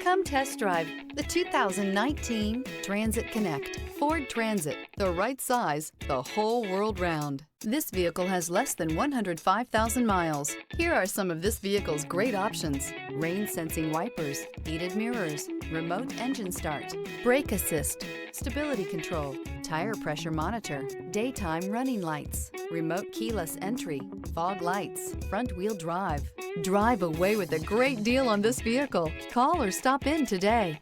Come test drive the 2019 Transit Connect. Ford Transit, the right size the whole world round. This vehicle has less than 105,000 miles. Here are some of this vehicle's great options: rain sensing wipers, heated mirrors, remote engine start, brake assist, stability control, tire pressure monitor, daytime running lights, remote keyless entry, fog lights, front wheel drive. Drive away with a great deal on this vehicle. Call or stop in today.